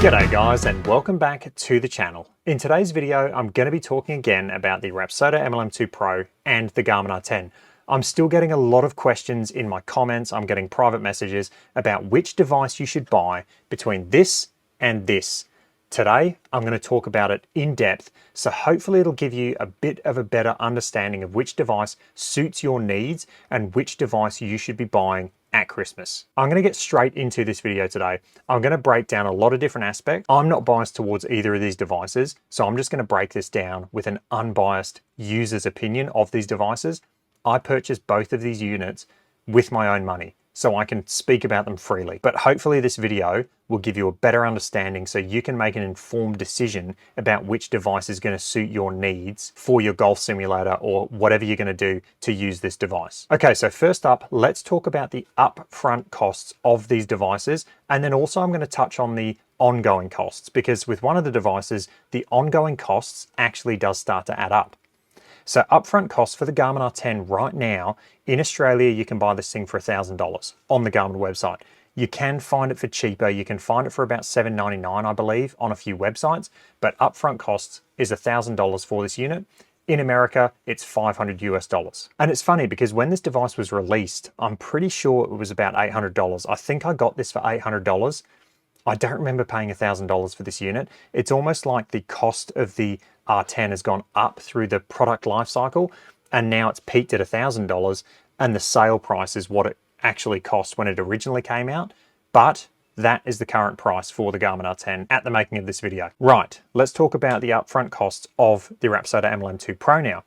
G'day guys, and welcome back to the channel. In today's video, I'm going to be talking again about the Rapsodo MLM2PRO and the Garmin R10. I'm still getting a lot of questions in my comments. I'm getting private messages about which device you should buy between this and this. Today, I'm going to talk about it in depth, so hopefully it'll give you a bit of a better understanding of which device suits your needs and which device you should be buying at Christmas. I'm going to get straight into this video today. I'm going to break down a lot of different aspects. I'm not biased towards either of these devices, so I'm just going to break this down with an unbiased user's opinion of these devices. I purchased both of these units with my own money, so I can speak about them freely. But hopefully this video will give you a better understanding so you can make an informed decision about which device is going to suit your needs for your golf simulator or whatever you're going to do to use this device. Okay, so first up, let's talk about the upfront costs of these devices. And then also I'm going to touch on the ongoing costs, because with one of the devices, the ongoing costs actually does start to add up. So upfront costs for the Garmin R10 right now, in Australia, you can buy this thing for $1,000 on the Garmin website. You can find it for cheaper. You can find it for about $799, I believe, on a few websites, but upfront costs is $1,000 for this unit. In America, it's $500 US. And it's funny because when this device was released, I'm pretty sure it was about $800. I think I got this for $800. I don't remember paying $1,000 for this unit. It's almost like the cost of the R10 has gone up through the product life cycle, and now it's peaked at $1,000, and the sale price is what it actually cost when it originally came out. But that is the current price for the Garmin R10 at the making of this video. Right, let's talk about the upfront costs of the Rapsodo MLM2PRO now.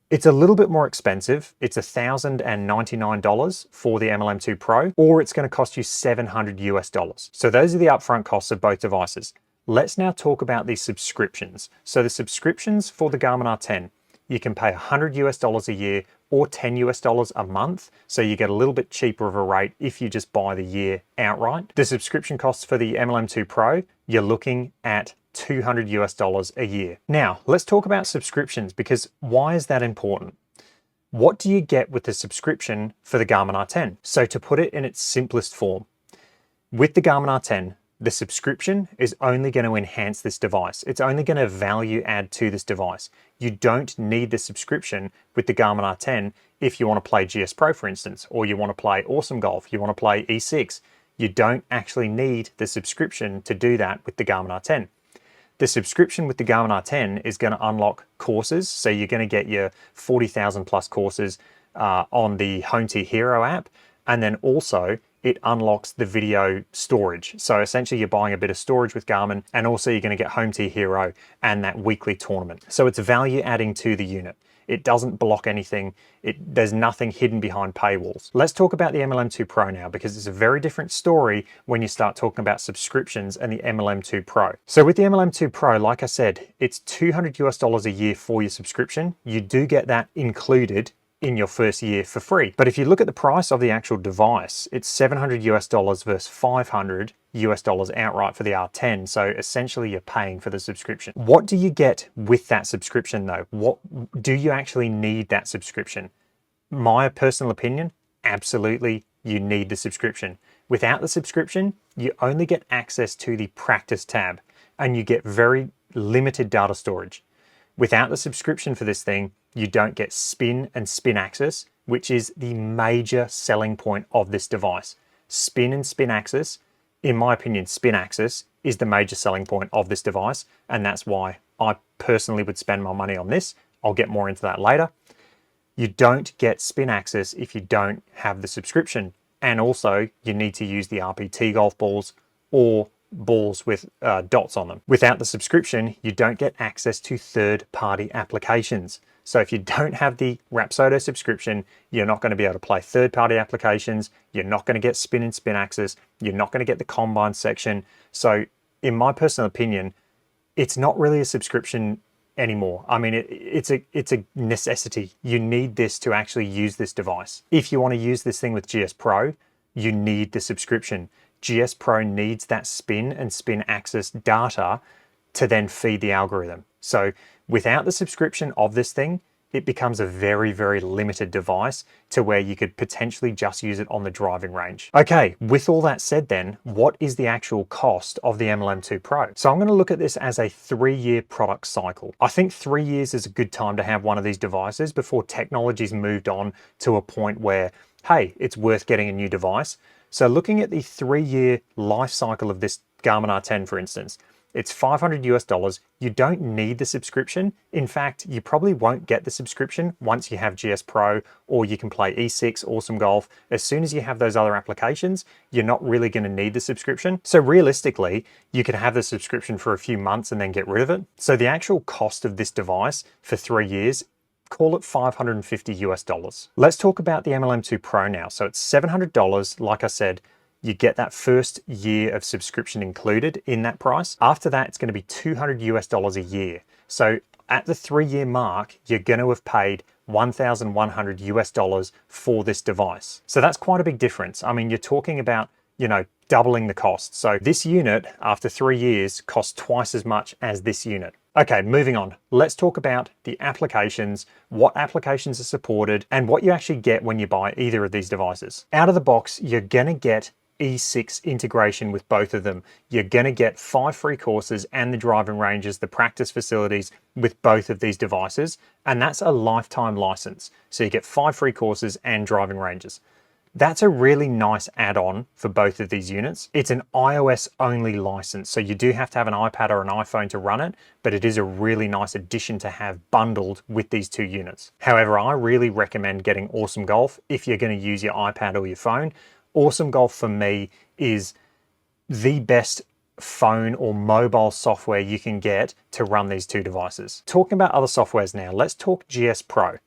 It's a little bit more expensive. It's $1,099 for the MLM2PRO, or it's going to cost you $700 US. So those are the upfront costs of both devices. Let's now talk about the subscriptions. So the subscriptions for the Garmin R10, you can pay $100 US a year or $10 US a month. So you get a little bit cheaper of a rate if you just buy the year outright. The subscription costs for the MLM2PRO, you're looking at $200 US a year. Now, let's talk about subscriptions, because why is that important? What do you get with the subscription for the Garmin R10? So to put it in its simplest form, with the Garmin R10, the subscription is only going to enhance this device. It's only going to value add to this device. You don't need the subscription with the Garmin R10 if you want to play GS Pro, for instance, or you want to play Awesome Golf, you want to play E6. You don't actually need the subscription to do that with the Garmin R10. The subscription with the Garmin R10 is going to unlock courses. So you're going to get your 40,000 plus courses on the Home Tier Hero app. And then also it unlocks the video storage. So essentially you're buying a bit of storage with Garmin, and also you're going to get Home Tier Hero and that weekly tournament. So it's value adding to the unit. It doesn't block anything. There's nothing hidden behind paywalls. Let's talk about the MLM2PRO now, because it's a very different story when you start talking about subscriptions and the MLM2PRO. So with the MLM2PRO, like I said, it's $200 US a year for your subscription. You do get that included in your first year for free. But if you look at the price of the actual device, it's $700 US versus $500 US outright for the R10. So essentially you're paying for the subscription. What do you get with that subscription though? What do you actually need that subscription? My personal opinion, absolutely you need the subscription. Without the subscription, you only get access to the practice tab and you get very limited data storage. Without the subscription for this thing, you don't get spin and spin axis, which is the major selling point of this device. Spin and spin axis, in my opinion, spin axis is the major selling point of this device, and that's why I personally would spend my money on this. I'll get more into that later. You don't get spin axis if you don't have the subscription, and also you need to use the RPT golf balls or balls with dots on them. Without the subscription, you don't get access to third-party applications. So if you don't have the Rapsodo subscription, you're not going to be able to play third-party applications. You're not going to get spin and spin axis. You're not going to get the combine section. So in my personal opinion, it's not really a subscription anymore. I mean, it's a necessity. You need this to actually use this device. If you want to use this thing with GS Pro, you need the subscription. GS Pro needs that spin and spin axis data to then feed the algorithm. So without the subscription of this thing, it becomes a very, very limited device to where you could potentially just use it on the driving range. Okay, with all that said then, what is the actual cost of the MLM2 Pro? So I'm going to look at this as a 3-year product cycle. I think 3 years is a good time to have one of these devices before technology's moved on to a point where, hey, it's worth getting a new device. So looking at the 3-year life cycle of this Garmin R10, for instance, it's $500 US. You don't need the subscription. In fact, you probably won't get the subscription once you have GS Pro, or you can play E6, Awesome Golf. As soon as you have those other applications, you're not really going to need the subscription. So realistically, you could have the subscription for a few months and then get rid of it. So the actual cost of this device for 3 years, call it $550 US. Let's talk about the MLM2 Pro now. So it's $700. Like I said, you get that first year of subscription included in that price. After that, it's going to be $200 US a year. So at the 3-year mark, you're going to have paid $1,100 US for this device. So that's quite a big difference. I mean, you're talking about, doubling the cost. So this unit, after 3 years, costs twice as much as this unit. Okay, moving on. Let's talk about the applications, what applications are supported, and what you actually get when you buy either of these devices. Out of the box, you're going to get E6 integration with both of them. You're going to get 5 free courses and the driving ranges, the practice facilities with both of these devices, and that's a lifetime license. So you get 5 free courses and driving ranges. That's a really nice add-on for both of these units. It's an iOS only license, so you do have to have an iPad or an iPhone to run it, but it is a really nice addition to have bundled with these 2 units. However, I really recommend getting Awesome Golf if you're going to use your iPad or your phone. Awesome Golf for me is the best phone or mobile software you can get to run these 2 devices. Talking about other softwares now, let's talk GS Pro.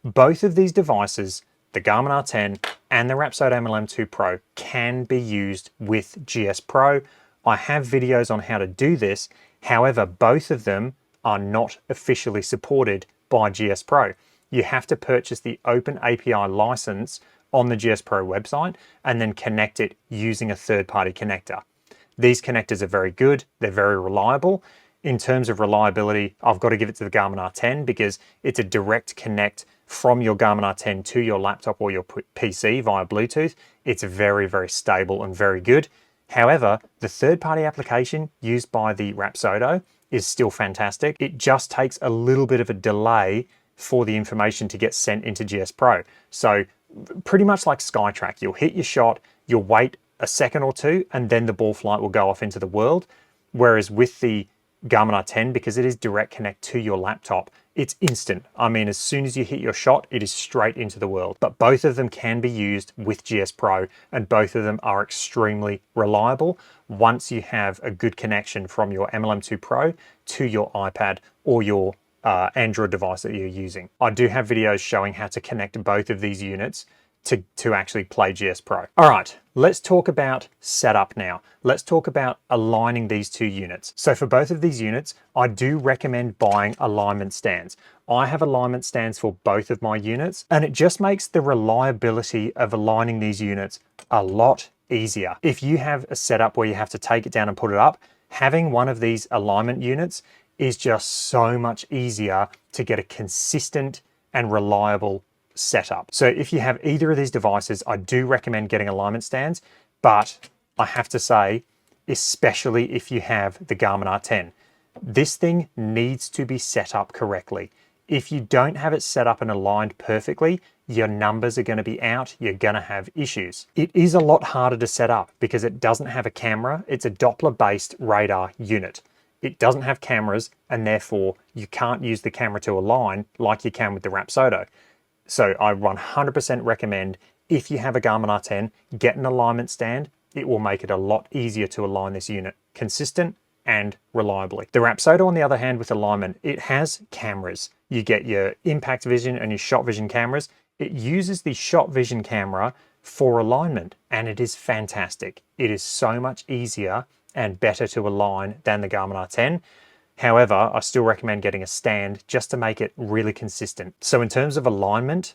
Both of these devices, the Garmin R10 and the Rapsodo MLM2 Pro, can be used with GS Pro. I have videos on how to do this. However, both of them are not officially supported by GS Pro. You have to purchase the Open API license on the GS Pro website and then connect it using a third-party connector. These connectors are very good. They're very reliable. In terms of reliability, I've got to give it to the Garmin R10 because it's a direct connect from your Garmin R10 to your laptop or your PC via Bluetooth. It's very, very stable and very good. However, the third-party application used by the Rapsodo is still fantastic. It just takes a little bit of a delay for the information to get sent into GS Pro. So pretty much like SkyTrack, you'll hit your shot, you'll wait a second or two, and then the ball flight will go off into the world. Whereas with the Garmin R10, because it is direct connect to your laptop, it's instant. I mean, as soon as you hit your shot, it is straight into the world. But both of them can be used with GS Pro, and both of them are extremely reliable once you have a good connection from your MLM2 Pro to your iPad or your Android device that you're using. I do have videos showing how to connect both of these units to actually play GS Pro. All right, let's talk about setup now. Let's talk about aligning these 2 units. So for both of these units, I do recommend buying alignment stands. I have alignment stands for both of my units, and it just makes the reliability of aligning these units a lot easier. If you have a setup where you have to take it down and put it up, having one of these alignment units is just so much easier to get a consistent and reliable setup. So if you have either of these devices, I do recommend getting alignment stands, but I have to say, especially if you have the Garmin R10, this thing needs to be set up correctly. If you don't have it set up and aligned perfectly, your numbers are going to be out, you're going to have issues. It is a lot harder to set up because it doesn't have a camera. It's a Doppler-based radar unit. It doesn't have cameras, and therefore you can't use the camera to align like you can with the Rapsodo. So I 100% recommend, if you have a Garmin R10, get an alignment stand. It will make it a lot easier to align this unit consistent and reliably. The Rapsodo, on the other hand, with alignment, it has cameras. You get your impact vision and your shot vision cameras. It uses the shot vision camera for alignment, and it is fantastic. It is so much easier and better to align than the Garmin R10. However, I still recommend getting a stand just to make it really consistent. So in terms of alignment,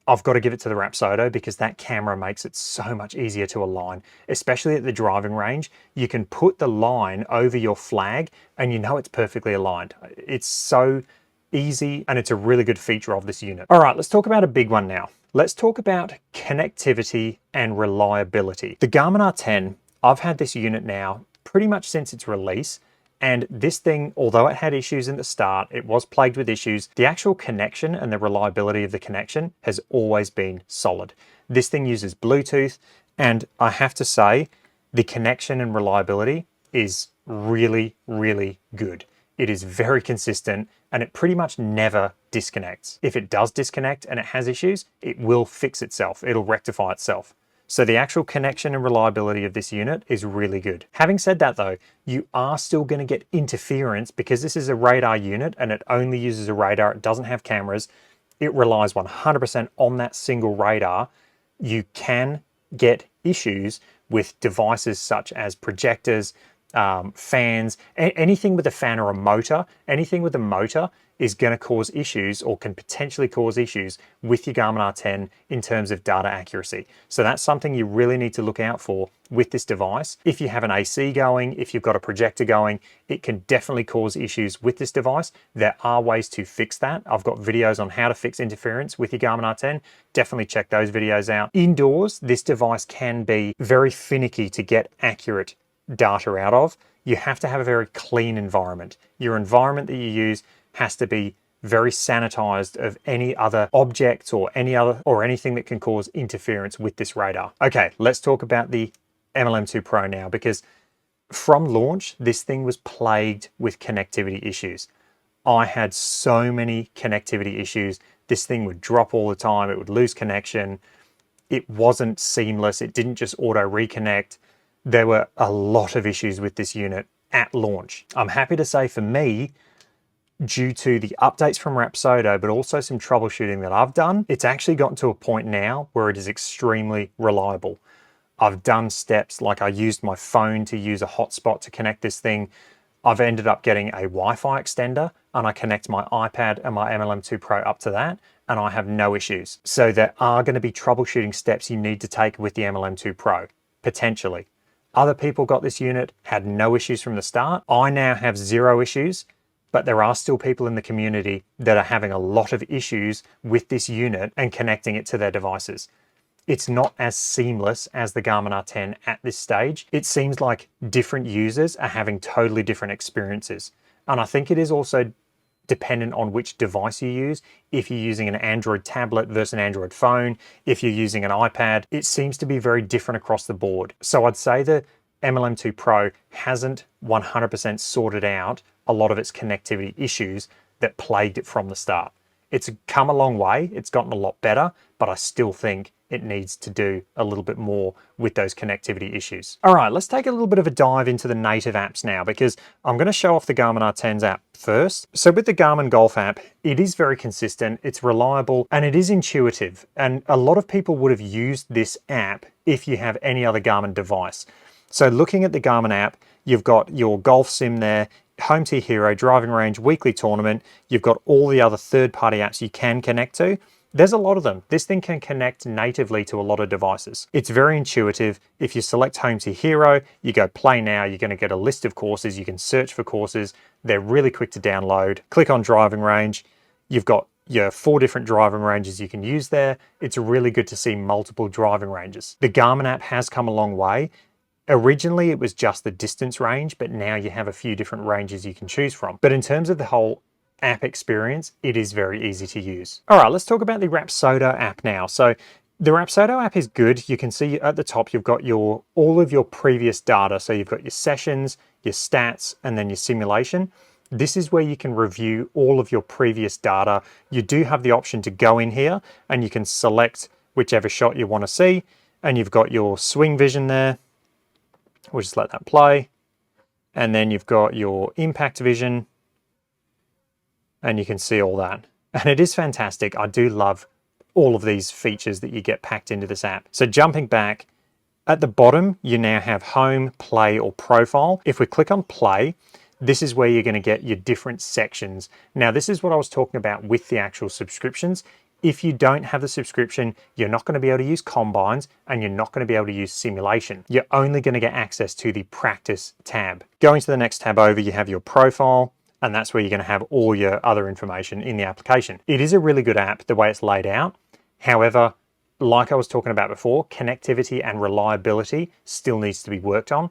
I've got to give it to the Rapsodo because that camera makes it so much easier to align, especially at the driving range. You can put the line over your flag and you know it's perfectly aligned. It's so easy, and it's a really good feature of this unit. All right, let's talk about a big one now. Let's talk about connectivity and reliability. The Garmin R10, I've had this unit now pretty much since its release, and this thing, although it had issues in the start, it was plagued with issues, the actual connection and the reliability of the connection has always been solid. This thing uses Bluetooth, and I have to say, the connection and reliability is really, really good. It is very consistent, and it pretty much never disconnects. If it does disconnect and it has issues, it will fix itself. It'll rectify itself. So the actual connection and reliability of this unit is really good. Having said that though, you are still going to get interference because this is a radar unit and it only uses a radar. It doesn't have cameras. It relies 100% on that single radar. You can get issues with devices such as projectors, fans, anything with a fan or a motor. Anything with a motor is going to cause issues or can potentially cause issues with your Garmin R10 in terms of data accuracy. So that's something you really need to look out for with this device. If you have an AC going, if you've got a projector going, it can definitely cause issues with this device. There are ways to fix that. I've got videos on how to fix interference with your Garmin R10. Definitely check those videos out. Indoors, this device can be very finicky to get accurate data out of. You have to have a very clean environment. Your environment that you use has to be very sanitized of any other objects or anything that can cause interference with this radar. Okay, let's talk about the MLM2PRO now, because from launch, this thing was plagued with connectivity issues. I had so many connectivity issues. This thing would drop all the time. It would lose connection. It wasn't seamless. It didn't just auto reconnect. There were a lot of issues with this unit at launch. I'm happy to say for me, due to the updates from Rapsodo, but also some troubleshooting that I've done, it's actually gotten to a point now where it is extremely reliable. I've done steps like I used my phone to use a hotspot to connect this thing. I've ended up getting a Wi-Fi extender and I connect my iPad and my MLM2PRO up to that and I have no issues. So there are going to be troubleshooting steps you need to take with the MLM2PRO, potentially. Other people got this unit, had no issues from the start. I now have 0 issues, but there are still people in the community that are having a lot of issues with this unit and connecting it to their devices. It's not as seamless as the Garmin R10 at this stage. It seems like different users are having totally different experiences. And I think it is also dependent on which device you use. If you're using an Android tablet versus an Android phone, if you're using an iPad, it seems to be very different across the board. So I'd say the MLM2PRO hasn't 100% sorted out a lot of its connectivity issues that plagued it from the start. It's come a long way, it's gotten a lot better, but I still think it needs to do a little bit more with those connectivity issues. All right, let's take a little bit of a dive into the native apps now, because I'm going to show off the Garmin R10's app first. So with the Garmin Golf app, it is very consistent, it's reliable, and it is intuitive. And a lot of people would have used this app if you have any other Garmin device. So looking at the Garmin app, you've got your golf sim there, Home Tier Hero, driving range, weekly tournament. You've got all the other third-party apps you can connect to. There's a lot of them. This thing can connect natively to a lot of devices. It's very intuitive. If you select Home Tier Hero, you go play now, you're going to get a list of courses. You can search for courses. They're really quick to download. Click on driving range. You've got your 4 different driving ranges you can use there. It's really good to see multiple driving ranges. The Garmin app has come a long way. Originally, it was just the distance range, but now you have a few different ranges you can choose from. But in terms of the whole app experience, it is very easy to use. All right, let's talk about the Rapsodo app now. So the Rapsodo app is good. You can see at the top, you've got all of your previous data. So you've got your sessions, your stats, and then your simulation. This is where you can review all of your previous data. You do have the option to go in here and you can select whichever shot you want to see. And you've got your swing vision there. We'll just let that play. And then you've got your impact vision and you can see all that. And it is fantastic. I do love all of these features that you get packed into this app. So jumping back, at the bottom, you now have home, play, or profile. If we click on play, this is where you're going to get your different sections. Now, this is what I was talking about with the actual subscriptions. If you don't have the subscription, you're not going to be able to use combines and you're not going to be able to use simulation. You're only going to get access to the practice tab. Going to the next tab over, you have your profile. and that's where you're going to have all your other information in the application. It is a really good app the way it's laid out. However, like I was talking about before, connectivity and reliability still needs to be worked on.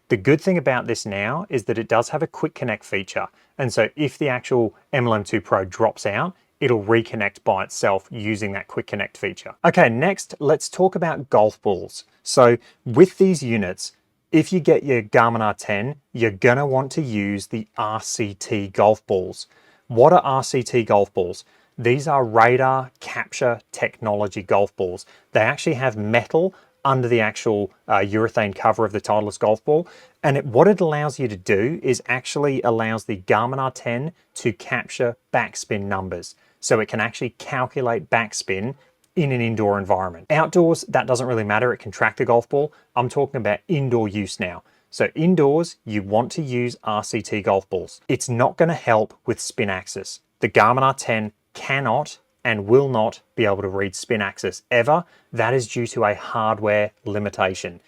The good thing about this now is that it does have a quick connect feature. And so if the actual MLM2 Pro drops out, it'll reconnect by itself using that quick connect feature. Okay, next, let's talk about golf balls. So with these units, if you get your Garmin R10, you're gonna want to use the RCT golf balls. What are RCT golf balls? These are radar capture technology golf balls. They actually have metal under the actual urethane cover of the Titleist golf ball. And what it allows you to do is actually allows the Garmin R10 to capture backspin numbers. So it can actually calculate backspin in an indoor environment. Outdoors, that doesn't really matter. It can track the golf ball. I'm talking about indoor use now. So indoors, you want to use RCT golf balls. It's not going to help with spin axis. The Garmin R10 cannot and will not be able to read spin axis ever. That is due to a hardware limitation.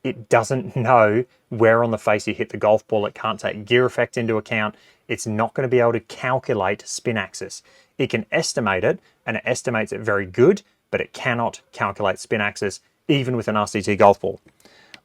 It doesn't know where on the face you hit the golf ball. It can't take gear effect into account. It's not going to be able to calculate spin axis. It can estimate it, and it estimates it very good, but it cannot calculate spin axis even with an RCT golf ball.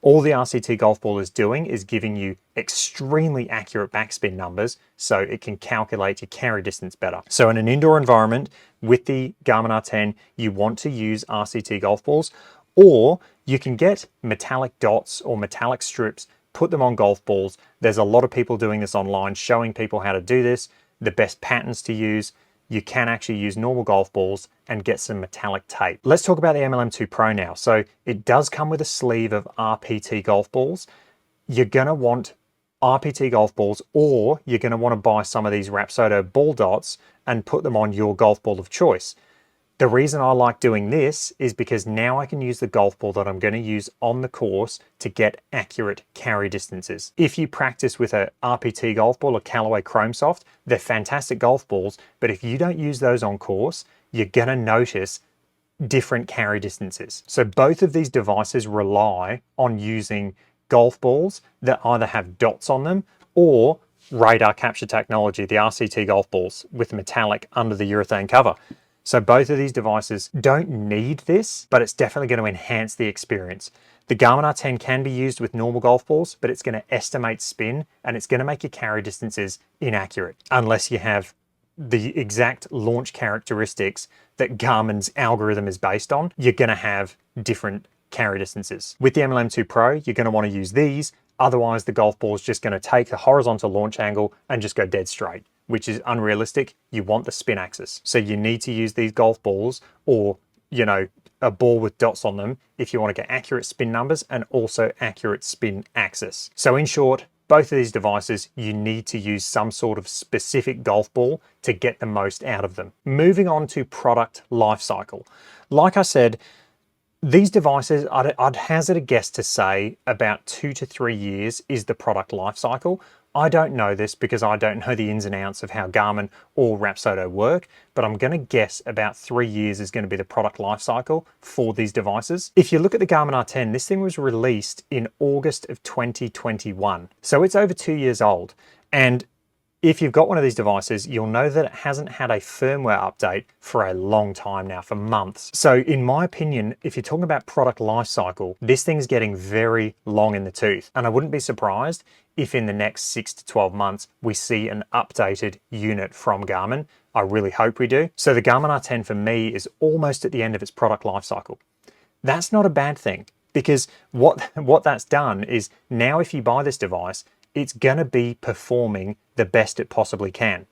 All the RCT golf ball is doing is giving you extremely accurate backspin numbers so it can calculate your carry distance better. So in an indoor environment with the Garmin R10, you want to use RCT golf balls, or you can get metallic dots or metallic strips, put them on golf balls. There's a lot of people doing this online, showing people how to do this, the best patterns to use. You can actually use normal golf balls and get some metallic tape. Let's talk about the MLM2 Pro now. So it does come with a sleeve of RPT golf balls. You're gonna want RPT golf balls, or you're gonna wanna buy some of these Rapsodo Ball Dots and put them on your golf ball of choice. The reason I like doing this is because now I can use the golf ball that I'm going to use on the course to get accurate carry distances. If you practice with a RPT golf ball or Callaway Chrome Soft, they're fantastic golf balls, but if you don't use those on course, you're going to notice different carry distances. So both of these devices rely on using golf balls that either have dots on them or radar capture technology, the RCT golf balls with metallic under the urethane cover. So both of these devices don't need this, but it's definitely going to enhance the experience. The Garmin R10 can be used with normal golf balls, but it's going to estimate spin and it's going to make your carry distances inaccurate unless you have the exact launch characteristics that Garmin's algorithm is based on. You're going to have different carry distances. With the MLM2 Pro, you're going to want to use these. Otherwise, the golf ball is just going to take the horizontal launch angle and just go dead straight, which is unrealistic. You want the spin axis. So you need to use these golf balls or, you know, a ball with dots on them if you want to get accurate spin numbers and also accurate spin axis. So in short, both of these devices, you need to use some sort of specific golf ball to get the most out of them. Moving on to product life cycle. Like I said, these devices, I'd hazard a guess to say about 2 to 3 years is the product life cycle. I don't know this because I don't know the ins and outs of how Garmin or Rapsodo work, but I'm going to guess about 3 years is going to be the product life cycle for these devices. If you look at the Garmin R10, this thing was released in August of 2021. So it's over 2 years old. And if you've got one of these devices, you'll know that it hasn't had a firmware update for a long time now, for months. So in my opinion, if you're talking about product life cycle, this thing's getting very long in the tooth. And I wouldn't be surprised if in the next 6 to 12 months, we see an updated unit from Garmin. I really hope we do. So the Garmin R10 for me is almost at the end of its product life cycle. That's not a bad thing, because what that's done is now if you buy this device, it's gonna be performing the best it possibly can.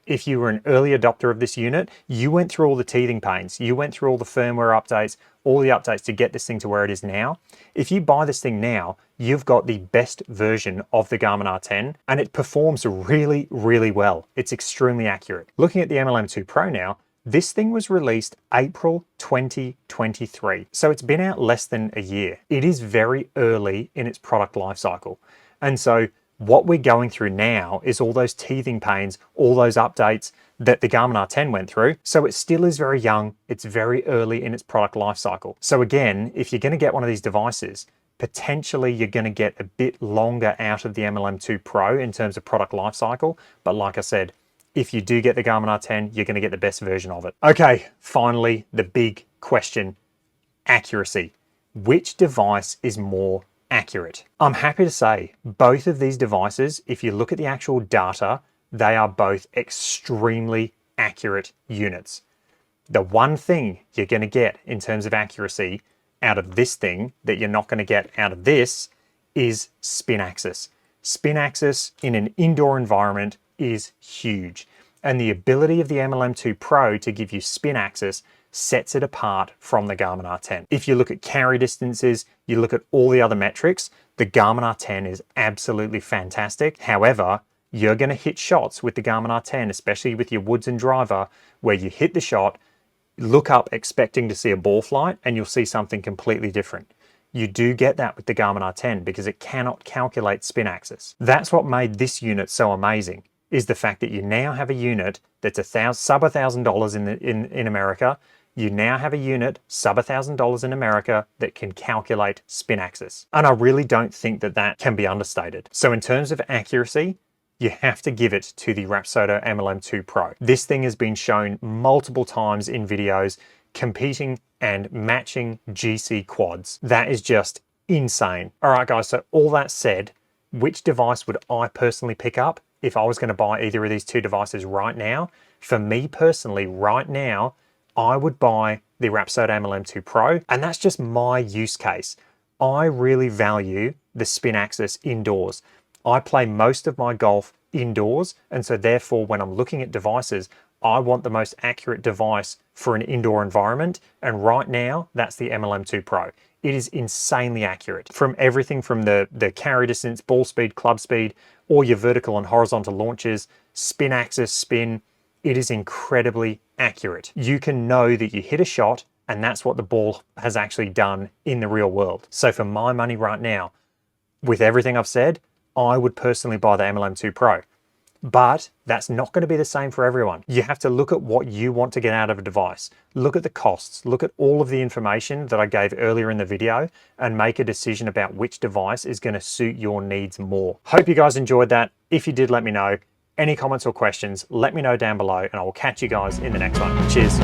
If you were an early adopter of this unit, you went through all the teething pains, you went through all the firmware updates, all the updates to get this thing to where it is now. If you buy this thing now, you've got the best version of the Garmin R10 and it performs really, really well. It's extremely accurate. Looking at the MLM2 Pro now, this thing was released April 2023. So it's been out less than a year. It is very early in its product life cycle. And so what we're going through now is all those teething pains, all those updates that the Garmin R10 went through. So it still is very young. It's very early in its product life cycle. So again, if you're going to get one of these devices, Potentially you're going to get a bit longer out of the MLM2 Pro in terms of product life cycle. But like I said, if you do get the Garmin R10, you're going to get the best version of it. Okay, finally, the big question, accuracy. Which device is more accurate? I'm happy to say both of these devices, if you look at the actual data, they are both extremely accurate units. The one thing you're going to get in terms of accuracy out of this thing that you're not going to get out of this is spin axis. Spin axis in an indoor environment is huge. And the ability of the MLM2 Pro to give you spin axis sets it apart from the Garmin R10. If you look at carry distances, you look at all the other metrics, the Garmin R10 is absolutely fantastic. However, you're going to hit shots with the Garmin R10, especially with your woods and driver, where you hit the shot, look up expecting to see a ball flight, and you'll see something completely different. You do get that with the Garmin R10 because it cannot calculate spin axis. That's what made this unit so amazing, is the fact that you now have a unit that's sub $1,000 in America. You now have a unit sub $1,000 in America that can calculate spin axis. And I really don't think that that can be understated. So in terms of accuracy, you have to give it to the Rapsodo MLM2 Pro. This thing has been shown multiple times in videos competing and matching GC quads. That is just insane. All right, guys, so all that said, which device would I personally pick up if I was going to buy either of these two devices right now? For me personally, right now, I would buy the Rapsodo MLM2 Pro, and that's just my use case. I really value the spin axis indoors. I play most of my golf indoors, and so therefore when I'm looking at devices, I want the most accurate device for an indoor environment, and right now that's the MLM2 Pro. It is insanely accurate from everything from the carry distance, ball speed, club speed, all your vertical and horizontal launches, spin axis, spin. It is incredibly accurate. You can know that you hit a shot, and that's what the ball has actually done in the real world. So for my money right now, with everything I've said, I would personally buy the MLM2 Pro. But that's not going to be the same for everyone. You have to look at what you want to get out of a device. Look at the costs, look at all of the information that I gave earlier in the video, and make a decision about which device is going to suit your needs more. Hope you guys enjoyed that. If you did, let me know. Any comments or questions, let me know down below, and I will catch you guys in the next one. Cheers.